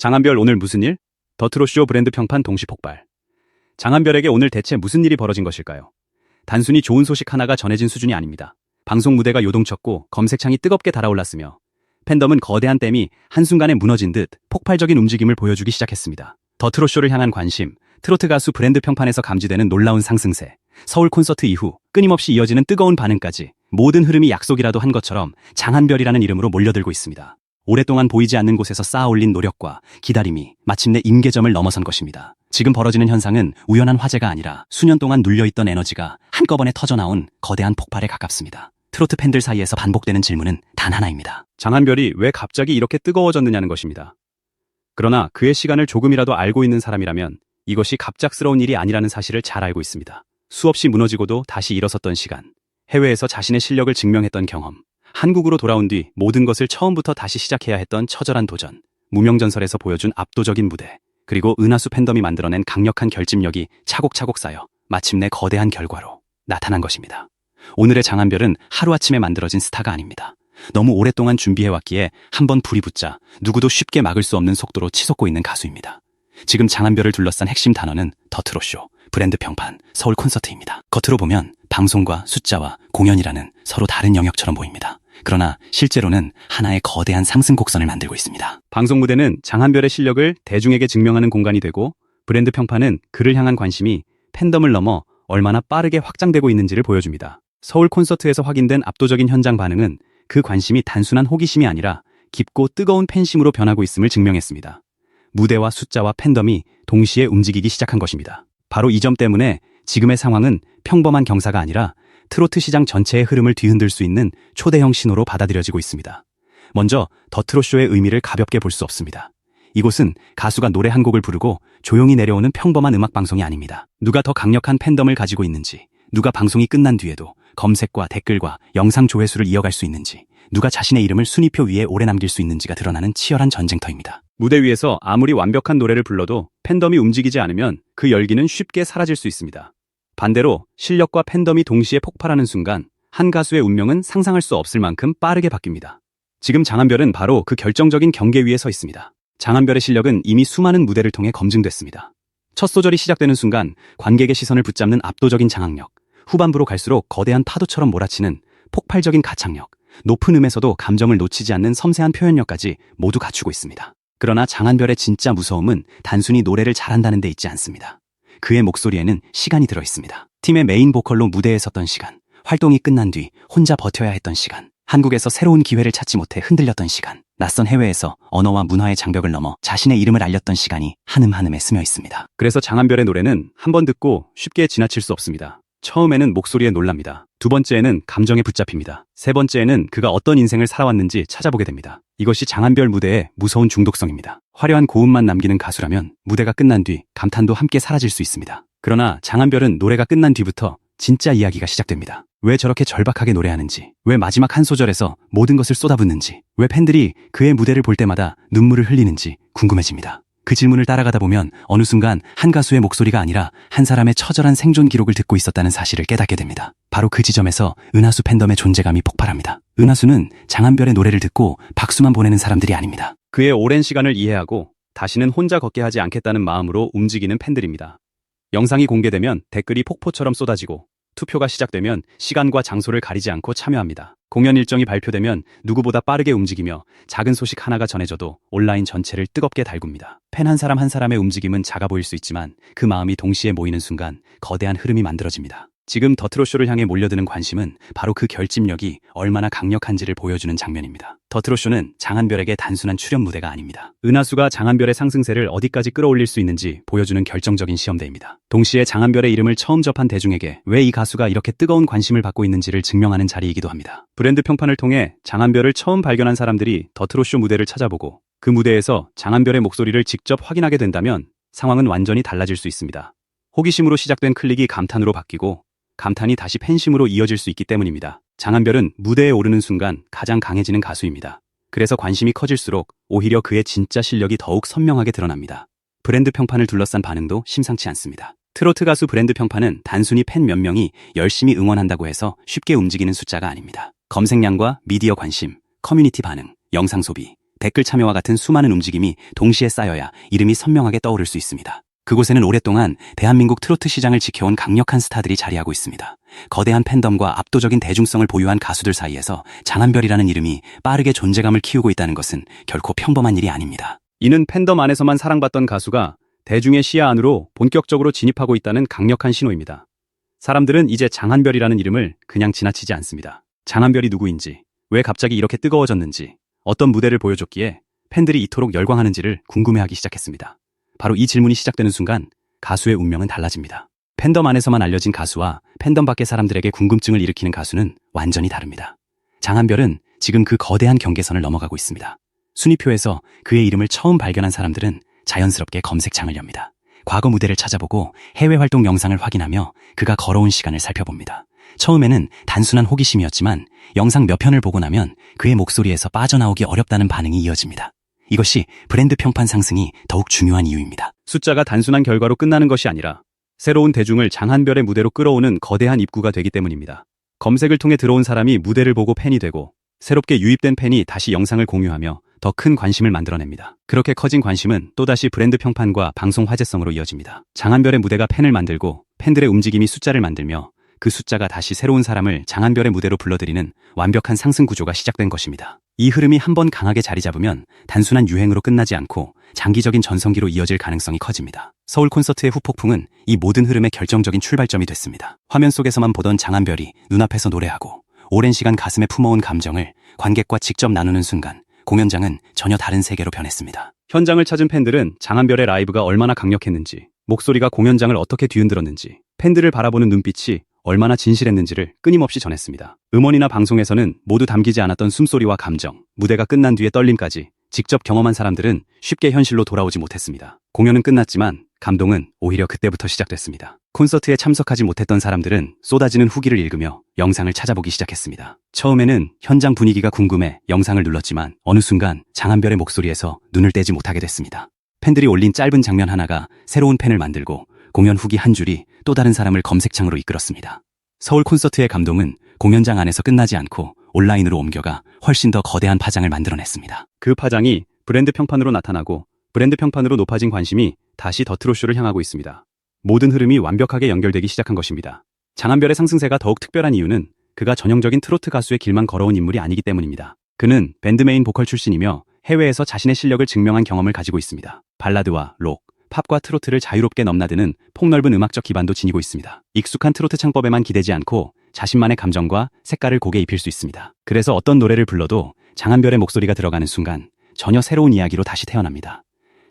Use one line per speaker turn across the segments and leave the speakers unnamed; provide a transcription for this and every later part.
장한별 오늘 무슨 일? 더트롯쇼 브랜드 평판 동시 폭발. 장한별에게 오늘 대체 무슨 일이 벌어진 것일까요? 단순히 좋은 소식 하나가 전해진 수준이 아닙니다. 방송 무대가 요동쳤고 검색창이 뜨겁게 달아올랐으며 팬덤은 거대한 댐이 한순간에 무너진 듯 폭발적인 움직임을 보여주기 시작했습니다. 더트롯쇼를 향한 관심, 트로트 가수 브랜드 평판에서 감지되는 놀라운 상승세, 서울 콘서트 이후 끊임없이 이어지는 뜨거운 반응까지 모든 흐름이 약속이라도 한 것처럼 장한별이라는 이름으로 몰려들고 있습니다. 오랫동안 보이지 않는 곳에서 쌓아올린 노력과 기다림이 마침내 임계점을 넘어선 것입니다. 지금 벌어지는 현상은 우연한 화제가 아니라 수년 동안 눌려있던 에너지가 한꺼번에 터져나온 거대한 폭발에 가깝습니다. 트로트 팬들 사이에서 반복되는 질문은 단 하나입니다. 장한별이 왜 갑자기 이렇게 뜨거워졌느냐는 것입니다. 그러나 그의 시간을 조금이라도 알고 있는 사람이라면 이것이 갑작스러운 일이 아니라는 사실을 잘 알고 있습니다. 수없이 무너지고도 다시 일어섰던 시간, 해외에서 자신의 실력을 증명했던 경험, 한국으로 돌아온 뒤 모든 것을 처음부터 다시 시작해야 했던 처절한 도전, 무명전설에서 보여준 압도적인 무대, 그리고 은하수 팬덤이 만들어낸 강력한 결집력이 차곡차곡 쌓여 마침내 거대한 결과로 나타난 것입니다. 오늘의 장한별은 하루아침에 만들어진 스타가 아닙니다. 너무 오랫동안 준비해왔기에 한번 불이 붙자 누구도 쉽게 막을 수 없는 속도로 치솟고 있는 가수입니다. 지금 장한별을 둘러싼 핵심 단어는 더트롯쇼, 브랜드 평판, 서울 콘서트입니다. 겉으로 보면 방송과 숫자와 공연이라는 서로 다른 영역처럼 보입니다. 그러나 실제로는 하나의 거대한 상승 곡선을 만들고 있습니다. 방송 무대는 장한별의 실력을 대중에게 증명하는 공간이 되고, 브랜드 평판은 그를 향한 관심이 팬덤을 넘어 얼마나 빠르게 확장되고 있는지를 보여줍니다. 서울 콘서트에서 확인된 압도적인 현장 반응은 그 관심이 단순한 호기심이 아니라 깊고 뜨거운 팬심으로 변하고 있음을 증명했습니다. 무대와 숫자와 팬덤이 동시에 움직이기 시작한 것입니다. 바로 이 점 때문에 지금의 상황은 평범한 경사가 아니라 트로트 시장 전체의 흐름을 뒤흔들 수 있는 초대형 신호로 받아들여지고 있습니다. 먼저 더트롯쇼의 의미를 가볍게 볼 수 없습니다. 이곳은 가수가 노래 한 곡을 부르고 조용히 내려오는 평범한 음악방송이 아닙니다. 누가 더 강력한 팬덤을 가지고 있는지, 누가 방송이 끝난 뒤에도 검색과 댓글과 영상 조회수를 이어갈 수 있는지, 누가 자신의 이름을 순위표 위에 오래 남길 수 있는지가 드러나는 치열한 전쟁터입니다. 무대 위에서 아무리 완벽한 노래를 불러도 팬덤이 움직이지 않으면 그 열기는 쉽게 사라질 수 있습니다. 반대로 실력과 팬덤이 동시에 폭발하는 순간 한 가수의 운명은 상상할 수 없을 만큼 빠르게 바뀝니다. 지금 장한별은 바로 그 결정적인 경계 위에 서 있습니다. 장한별의 실력은 이미 수많은 무대를 통해 검증됐습니다. 첫 소절이 시작되는 순간 관객의 시선을 붙잡는 압도적인 장악력, 후반부로 갈수록 거대한 파도처럼 몰아치는 폭발적인 가창력, 높은 음에서도 감정을 놓치지 않는 섬세한 표현력까지 모두 갖추고 있습니다. 그러나 장한별의 진짜 무서움은 단순히 노래를 잘한다는 데 있지 않습니다. 그의 목소리에는 시간이 들어있습니다. 팀의 메인 보컬로 무대에 섰던 시간, 활동이 끝난 뒤 혼자 버텨야 했던 시간, 한국에서 새로운 기회를 찾지 못해 흔들렸던 시간, 낯선 해외에서 언어와 문화의 장벽을 넘어 자신의 이름을 알렸던 시간이 한음 한음에 스며 있습니다. 그래서 장한별의 노래는 한 번 듣고 쉽게 지나칠 수 없습니다. 처음에는 목소리에 놀랍니다. 두 번째에는 감정에 붙잡힙니다. 세 번째에는 그가 어떤 인생을 살아왔는지 찾아보게 됩니다. 이것이 장한별 무대의 무서운 중독성입니다. 화려한 고음만 남기는 가수라면 무대가 끝난 뒤 감탄도 함께 사라질 수 있습니다. 그러나 장한별은 노래가 끝난 뒤부터 진짜 이야기가 시작됩니다. 왜 저렇게 절박하게 노래하는지, 왜 마지막 한 소절에서 모든 것을 쏟아붓는지, 왜 팬들이 그의 무대를 볼 때마다 눈물을 흘리는지 궁금해집니다. 그 질문을 따라가다 보면 어느 순간 한 가수의 목소리가 아니라 한 사람의 처절한 생존 기록을 듣고 있었다는 사실을 깨닫게 됩니다. 바로 그 지점에서 은하수 팬덤의 존재감이 폭발합니다. 은하수는 장한별의 노래를 듣고 박수만 보내는 사람들이 아닙니다. 그의 오랜 시간을 이해하고 다시는 혼자 걷게 하지 않겠다는 마음으로 움직이는 팬들입니다. 영상이 공개되면 댓글이 폭포처럼 쏟아지고, 투표가 시작되면 시간과 장소를 가리지 않고 참여합니다. 공연 일정이 발표되면 누구보다 빠르게 움직이며 작은 소식 하나가 전해져도 온라인 전체를 뜨겁게 달굽니다. 팬 한 사람 한 사람의 움직임은 작아 보일 수 있지만 그 마음이 동시에 모이는 순간 거대한 흐름이 만들어집니다. 지금 더트롯쇼를 향해 몰려드는 관심은 바로 그 결집력이 얼마나 강력한지를 보여주는 장면입니다. 더트롯쇼는 장한별에게 단순한 출연 무대가 아닙니다. 은하수가 장한별의 상승세를 어디까지 끌어올릴 수 있는지 보여주는 결정적인 시험대입니다. 동시에 장한별의 이름을 처음 접한 대중에게 왜 이 가수가 이렇게 뜨거운 관심을 받고 있는지를 증명하는 자리이기도 합니다. 브랜드 평판을 통해 장한별을 처음 발견한 사람들이 더트롯쇼 무대를 찾아보고 그 무대에서 장한별의 목소리를 직접 확인하게 된다면 상황은 완전히 달라질 수 있습니다. 호기심으로 시작된 클릭이 감탄으로 바뀌고, 감탄이 다시 팬심으로 이어질 수 있기 때문입니다. 장한별은 무대에 오르는 순간 가장 강해지는 가수입니다. 그래서 관심이 커질수록 오히려 그의 진짜 실력이 더욱 선명하게 드러납니다. 브랜드 평판을 둘러싼 반응도 심상치 않습니다. 트로트 가수 브랜드 평판은 단순히 팬 몇 명이 열심히 응원한다고 해서 쉽게 움직이는 숫자가 아닙니다. 검색량과 미디어 관심, 커뮤니티 반응, 영상 소비, 댓글 참여와 같은 수많은 움직임이 동시에 쌓여야 이름이 선명하게 떠오를 수 있습니다. 그곳에는 오랫동안 대한민국 트로트 시장을 지켜온 강력한 스타들이 자리하고 있습니다. 거대한 팬덤과 압도적인 대중성을 보유한 가수들 사이에서 장한별이라는 이름이 빠르게 존재감을 키우고 있다는 것은 결코 평범한 일이 아닙니다. 이는 팬덤 안에서만 사랑받던 가수가 대중의 시야 안으로 본격적으로 진입하고 있다는 강력한 신호입니다. 사람들은 이제 장한별이라는 이름을 그냥 지나치지 않습니다. 장한별이 누구인지, 왜 갑자기 이렇게 뜨거워졌는지, 어떤 무대를 보여줬기에 팬들이 이토록 열광하는지를 궁금해하기 시작했습니다. 바로 이 질문이 시작되는 순간 가수의 운명은 달라집니다. 팬덤 안에서만 알려진 가수와 팬덤 밖의 사람들에게 궁금증을 일으키는 가수는 완전히 다릅니다. 장한별은 지금 그 거대한 경계선을 넘어가고 있습니다. 순위표에서 그의 이름을 처음 발견한 사람들은 자연스럽게 검색창을 엽니다. 과거 무대를 찾아보고 해외 활동 영상을 확인하며 그가 걸어온 시간을 살펴봅니다. 처음에는 단순한 호기심이었지만 영상 몇 편을 보고 나면 그의 목소리에서 빠져나오기 어렵다는 반응이 이어집니다. 이것이 브랜드 평판 상승이 더욱 중요한 이유입니다. 숫자가 단순한 결과로 끝나는 것이 아니라 새로운 대중을 장한별의 무대로 끌어오는 거대한 입구가 되기 때문입니다. 검색을 통해 들어온 사람이 무대를 보고 팬이 되고 새롭게 유입된 팬이 다시 영상을 공유하며 더 큰 관심을 만들어냅니다. 그렇게 커진 관심은 또다시 브랜드 평판과 방송 화제성으로 이어집니다. 장한별의 무대가 팬을 만들고 팬들의 움직임이 숫자를 만들며 그 숫자가 다시 새로운 사람을 장한별의 무대로 불러들이는 완벽한 상승 구조가 시작된 것입니다. 이 흐름이 한번 강하게 자리 잡으면 단순한 유행으로 끝나지 않고 장기적인 전성기로 이어질 가능성이 커집니다. 서울 콘서트의 후폭풍은 이 모든 흐름의 결정적인 출발점이 됐습니다. 화면 속에서만 보던 장한별이 눈앞에서 노래하고 오랜 시간 가슴에 품어온 감정을 관객과 직접 나누는 순간 공연장은 전혀 다른 세계로 변했습니다. 현장을 찾은 팬들은 장한별의 라이브가 얼마나 강력했는지, 목소리가 공연장을 어떻게 뒤흔들었는지, 팬들을 바라보는 눈빛이 얼마나 진실했는지를 끊임없이 전했습니다. 음원이나 방송에서는 모두 담기지 않았던 숨소리와 감정, 무대가 끝난 뒤의 떨림까지 직접 경험한 사람들은 쉽게 현실로 돌아오지 못했습니다. 공연은 끝났지만 감동은 오히려 그때부터 시작됐습니다. 콘서트에 참석하지 못했던 사람들은 쏟아지는 후기를 읽으며 영상을 찾아보기 시작했습니다. 처음에는 현장 분위기가 궁금해 영상을 눌렀지만 어느 순간 장한별의 목소리에서 눈을 떼지 못하게 됐습니다. 팬들이 올린 짧은 장면 하나가 새로운 팬을 만들고 공연 후기 한 줄이 또 다른 사람을 검색창으로 이끌었습니다. 서울 콘서트의 감동은 공연장 안에서 끝나지 않고 온라인으로 옮겨가 훨씬 더 거대한 파장을 만들어냈습니다. 그 파장이 브랜드 평판으로 나타나고 브랜드 평판으로 높아진 관심이 다시 더 트롯쇼를 향하고 있습니다. 모든 흐름이 완벽하게 연결되기 시작한 것입니다. 장한별의 상승세가 더욱 특별한 이유는 그가 전형적인 트로트 가수의 길만 걸어온 인물이 아니기 때문입니다. 그는 밴드 메인 보컬 출신이며 해외에서 자신의 실력을 증명한 경험을 가지고 있습니다. 발라드와 록, 팝과 트로트를 자유롭게 넘나드는 폭넓은 음악적 기반도 지니고 있습니다. 익숙한 트로트 창법에만 기대지 않고 자신만의 감정과 색깔을 곡에 입힐 수 있습니다. 그래서 어떤 노래를 불러도 장한별의 목소리가 들어가는 순간 전혀 새로운 이야기로 다시 태어납니다.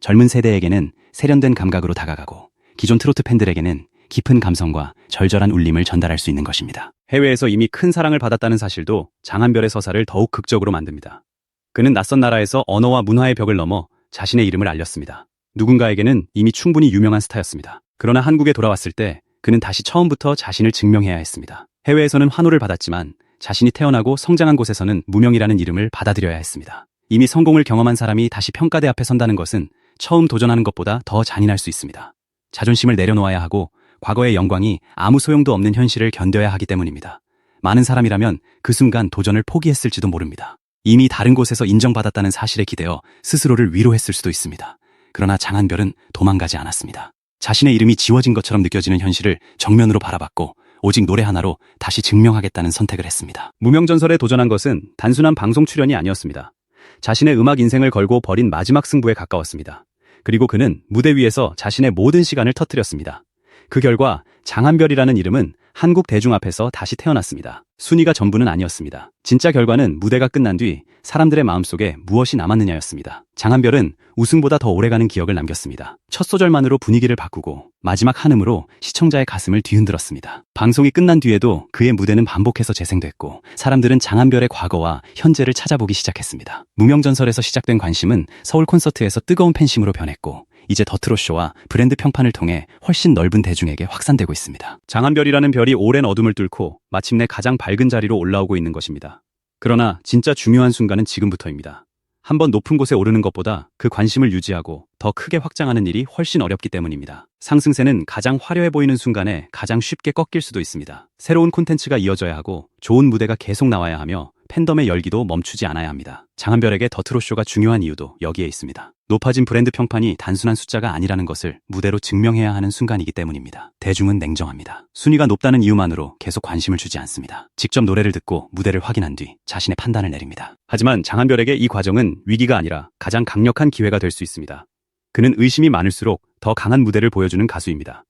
젊은 세대에게는 세련된 감각으로 다가가고 기존 트로트 팬들에게는 깊은 감성과 절절한 울림을 전달할 수 있는 것입니다. 해외에서 이미 큰 사랑을 받았다는 사실도 장한별의 서사를 더욱 극적으로 만듭니다. 그는 낯선 나라에서 언어와 문화의 벽을 넘어 자신의 이름을 알렸습니다. 누군가에게는 이미 충분히 유명한 스타였습니다. 그러나 한국에 돌아왔을 때 그는 다시 처음부터 자신을 증명해야 했습니다. 해외에서는 환호를 받았지만 자신이 태어나고 성장한 곳에서는 무명이라는 이름을 받아들여야 했습니다. 이미 성공을 경험한 사람이 다시 평가대 앞에 선다는 것은 처음 도전하는 것보다 더 잔인할 수 있습니다. 자존심을 내려놓아야 하고 과거의 영광이 아무 소용도 없는 현실을 견뎌야 하기 때문입니다. 많은 사람이라면 그 순간 도전을 포기했을지도 모릅니다. 이미 다른 곳에서 인정받았다는 사실에 기대어 스스로를 위로했을 수도 있습니다. 그러나 장한별은 도망가지 않았습니다. 자신의 이름이 지워진 것처럼 느껴지는 현실을 정면으로 바라봤고 오직 노래 하나로 다시 증명하겠다는 선택을 했습니다. 무명전설에 도전한 것은 단순한 방송 출연이 아니었습니다. 자신의 음악 인생을 걸고 벌인 마지막 승부에 가까웠습니다. 그리고 그는 무대 위에서 자신의 모든 시간을 터뜨렸습니다. 그 결과 장한별이라는 이름은 한국 대중 앞에서 다시 태어났습니다. 순위가 전부는 아니었습니다. 진짜 결과는 무대가 끝난 뒤 사람들의 마음속에 무엇이 남았느냐였습니다. 장한별은 우승보다 더 오래가는 기억을 남겼습니다. 첫 소절만으로 분위기를 바꾸고 마지막 한음으로 시청자의 가슴을 뒤흔들었습니다. 방송이 끝난 뒤에도 그의 무대는 반복해서 재생됐고 사람들은 장한별의 과거와 현재를 찾아보기 시작했습니다. 무명전설에서 시작된 관심은 서울 콘서트에서 뜨거운 팬심으로 변했고 이제 더 트롯쇼와 브랜드 평판을 통해 훨씬 넓은 대중에게 확산되고 있습니다. 장한별이라는 별이 오랜 어둠을 뚫고 마침내 가장 밝은 자리로 올라오고 있는 것입니다. 그러나 진짜 중요한 순간은 지금부터입니다. 한번 높은 곳에 오르는 것보다 그 관심을 유지하고 더 크게 확장하는 일이 훨씬 어렵기 때문입니다. 상승세는 가장 화려해 보이는 순간에 가장 쉽게 꺾일 수도 있습니다. 새로운 콘텐츠가 이어져야 하고 좋은 무대가 계속 나와야 하며 팬덤의 열기도 멈추지 않아야 합니다. 장한별에게 더 트롯쇼가 중요한 이유도 여기에 있습니다. 높아진 브랜드 평판이 단순한 숫자가 아니라는 것을 무대로 증명해야 하는 순간이기 때문입니다. 대중은 냉정합니다. 순위가 높다는 이유만으로 계속 관심을 주지 않습니다. 직접 노래를 듣고 무대를 확인한 뒤 자신의 판단을 내립니다. 하지만 장한별에게 이 과정은 위기가 아니라 가장 강력한 기회가 될 수 있습니다. 그는 의심이 많을수록 더 강한 무대를 보여주는 가수입니다.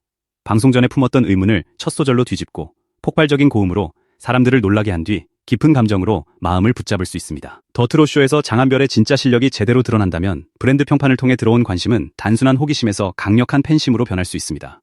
방송 전에 품었던 의문을 첫 소절로 뒤집고 폭발적인 고음으로 사람들을 놀라게 한 뒤 깊은 감정으로 마음을 붙잡을 수 있습니다. 더 트롯쇼에서 장한별의 진짜 실력이 제대로 드러난다면 브랜드 평판을 통해 들어온 관심은 단순한 호기심에서 강력한 팬심으로 변할 수 있습니다.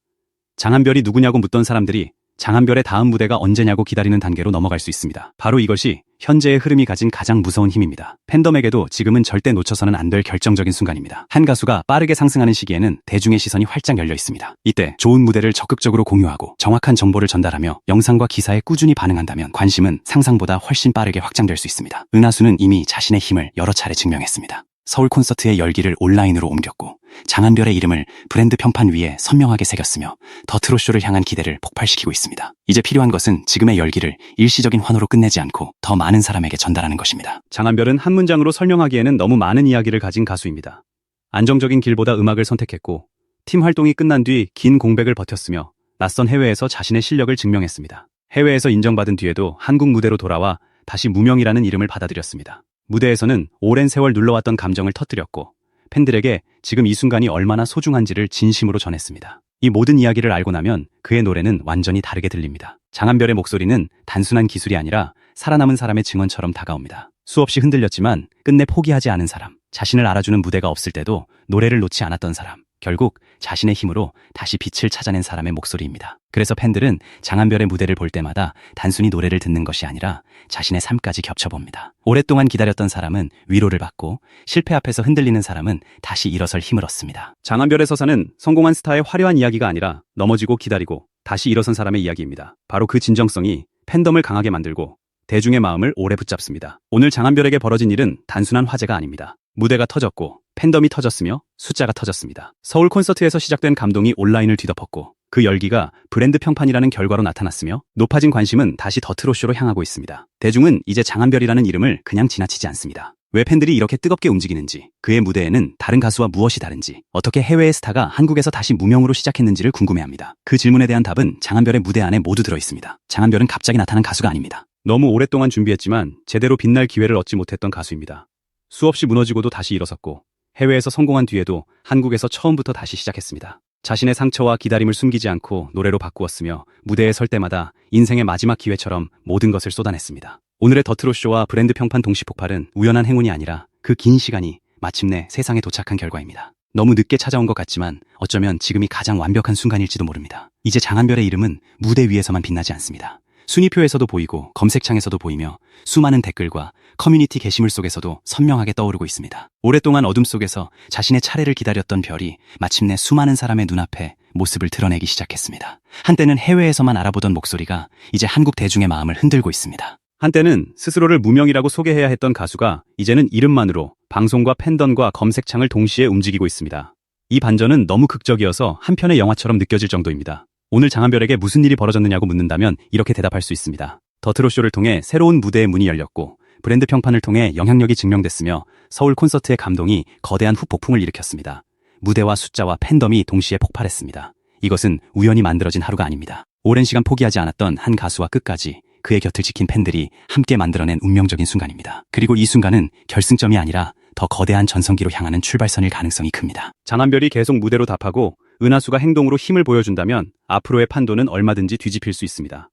장한별이 누구냐고 묻던 사람들이 장한별의 다음 무대가 언제냐고 기다리는 단계로 넘어갈 수 있습니다. 바로 이것이 현재의 흐름이 가진 가장 무서운 힘입니다. 팬덤에게도 지금은 절대 놓쳐서는 안 될 결정적인 순간입니다. 한 가수가 빠르게 상승하는 시기에는 대중의 시선이 활짝 열려 있습니다. 이때 좋은 무대를 적극적으로 공유하고 정확한 정보를 전달하며 영상과 기사에 꾸준히 반응한다면 관심은 상상보다 훨씬 빠르게 확장될 수 있습니다. 은하수는 이미 자신의 힘을 여러 차례 증명했습니다. 서울 콘서트의 열기를 온라인으로 옮겼고 장한별의 이름을 브랜드 평판 위에 선명하게 새겼으며 더 트롯쇼를 향한 기대를 폭발시키고 있습니다. 이제 필요한 것은 지금의 열기를 일시적인 환호로 끝내지 않고 더 많은 사람에게 전달하는 것입니다. 장한별은 한 문장으로 설명하기에는 너무 많은 이야기를 가진 가수입니다. 안정적인 길보다 음악을 선택했고 팀 활동이 끝난 뒤 긴 공백을 버텼으며 낯선 해외에서 자신의 실력을 증명했습니다. 해외에서 인정받은 뒤에도 한국 무대로 돌아와 다시 무명이라는 이름을 받아들였습니다. 무대에서는 오랜 세월 눌러왔던 감정을 터뜨렸고 팬들에게 지금 이 순간이 얼마나 소중한지를 진심으로 전했습니다. 이 모든 이야기를 알고 나면 그의 노래는 완전히 다르게 들립니다. 장한별의 목소리는 단순한 기술이 아니라 살아남은 사람의 증언처럼 다가옵니다. 수없이 흔들렸지만 끝내 포기하지 않은 사람, 자신을 알아주는 무대가 없을 때도 노래를 놓지 않았던 사람, 결국 자신의 힘으로 다시 빛을 찾아낸 사람의 목소리입니다. 그래서 팬들은 장한별의 무대를 볼 때마다 단순히 노래를 듣는 것이 아니라 자신의 삶까지 겹쳐봅니다. 오랫동안 기다렸던 사람은 위로를 받고 실패 앞에서 흔들리는 사람은 다시 일어설 힘을 얻습니다. 장한별의 서사는 성공한 스타의 화려한 이야기가 아니라 넘어지고 기다리고 다시 일어선 사람의 이야기입니다. 바로 그 진정성이 팬덤을 강하게 만들고 대중의 마음을 오래 붙잡습니다. 오늘 장한별에게 벌어진 일은 단순한 화제가 아닙니다. 무대가 터졌고 팬덤이 터졌으며 숫자가 터졌습니다. 서울 콘서트에서 시작된 감동이 온라인을 뒤덮었고 그 열기가 브랜드 평판이라는 결과로 나타났으며 높아진 관심은 다시 더 트롯쇼로 향하고 있습니다. 대중은 이제 장한별이라는 이름을 그냥 지나치지 않습니다. 왜 팬들이 이렇게 뜨겁게 움직이는지, 그의 무대에는 다른 가수와 무엇이 다른지, 어떻게 해외의 스타가 한국에서 다시 무명으로 시작했는지를 궁금해합니다. 그 질문에 대한 답은 장한별의 무대 안에 모두 들어있습니다. 장한별은 갑자기 나타난 가수가 아닙니다. 너무 오랫동안 준비했지만 제대로 빛날 기회를 얻지 못했던 가수입니다. 수없이 무너지고도 다시 일어섰고 해외에서 성공한 뒤에도 한국에서 처음부터 다시 시작했습니다. 자신의 상처와 기다림을 숨기지 않고 노래로 바꾸었으며 무대에 설 때마다 인생의 마지막 기회처럼 모든 것을 쏟아냈습니다. 오늘의 더 트롯쇼와 브랜드 평판 동시 폭발은 우연한 행운이 아니라 그 긴 시간이 마침내 세상에 도착한 결과입니다. 너무 늦게 찾아온 것 같지만 어쩌면 지금이 가장 완벽한 순간일지도 모릅니다. 이제 장한별의 이름은 무대 위에서만 빛나지 않습니다. 순위표에서도 보이고 검색창에서도 보이며 수많은 댓글과 커뮤니티 게시물 속에서도 선명하게 떠오르고 있습니다. 오랫동안 어둠 속에서 자신의 차례를 기다렸던 별이 마침내 수많은 사람의 눈앞에 모습을 드러내기 시작했습니다. 한때는 해외에서만 알아보던 목소리가 이제 한국 대중의 마음을 흔들고 있습니다. 한때는 스스로를 무명이라고 소개해야 했던 가수가 이제는 이름만으로 방송과 팬덤과 검색창을 동시에 움직이고 있습니다. 이 반전은 너무 극적이어서 한 편의 영화처럼 느껴질 정도입니다. 오늘 장한별에게 무슨 일이 벌어졌느냐고 묻는다면 이렇게 대답할 수 있습니다. 더 트롯쇼를 통해 새로운 무대의 문이 열렸고 브랜드 평판을 통해 영향력이 증명됐으며 서울 콘서트의 감동이 거대한 후폭풍을 일으켰습니다. 무대와 숫자와 팬덤이 동시에 폭발했습니다. 이것은 우연히 만들어진 하루가 아닙니다. 오랜 시간 포기하지 않았던 한 가수와 끝까지 그의 곁을 지킨 팬들이 함께 만들어낸 운명적인 순간입니다. 그리고 이 순간은 결승점이 아니라 더 거대한 전성기로 향하는 출발선일 가능성이 큽니다. 장한별이 계속 무대로 답하고 은하수가 행동으로 힘을 보여준다면 앞으로의 판도는 얼마든지 뒤집힐 수 있습니다.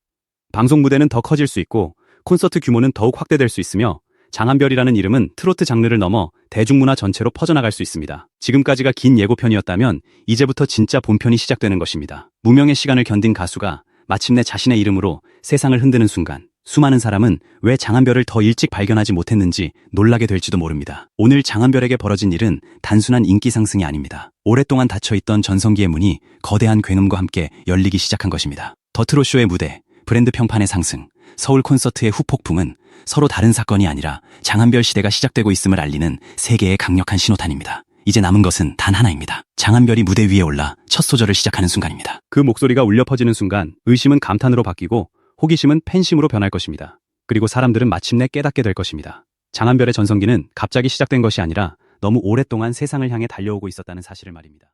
방송 무대는 더 커질 수 있고 콘서트 규모는 더욱 확대될 수 있으며 장한별이라는 이름은 트로트 장르를 넘어 대중문화 전체로 퍼져나갈 수 있습니다. 지금까지가 긴 예고편이었다면 이제부터 진짜 본편이 시작되는 것입니다. 무명의 시간을 견딘 가수가 마침내 자신의 이름으로 세상을 흔드는 순간 수많은 사람은 왜 장한별을 더 일찍 발견하지 못했는지 놀라게 될지도 모릅니다. 오늘 장한별에게 벌어진 일은 단순한 인기 상승이 아닙니다. 오랫동안 닫혀있던 전성기의 문이 거대한 굉음과 함께 열리기 시작한 것입니다. 더 트롯쇼의 무대, 브랜드 평판의 상승, 서울 콘서트의 후폭풍은 서로 다른 사건이 아니라 장한별 시대가 시작되고 있음을 알리는 세계의 강력한 신호탄입니다. 이제 남은 것은 단 하나입니다. 장한별이 무대 위에 올라 첫 소절을 시작하는 순간입니다. 그 목소리가 울려 퍼지는 순간 의심은 감탄으로 바뀌고 호기심은 팬심으로 변할 것입니다. 그리고 사람들은 마침내 깨닫게 될 것입니다. 장한별의 전성기는 갑자기 시작된 것이 아니라 너무 오랫동안 세상을 향해 달려오고 있었다는 사실을 말입니다.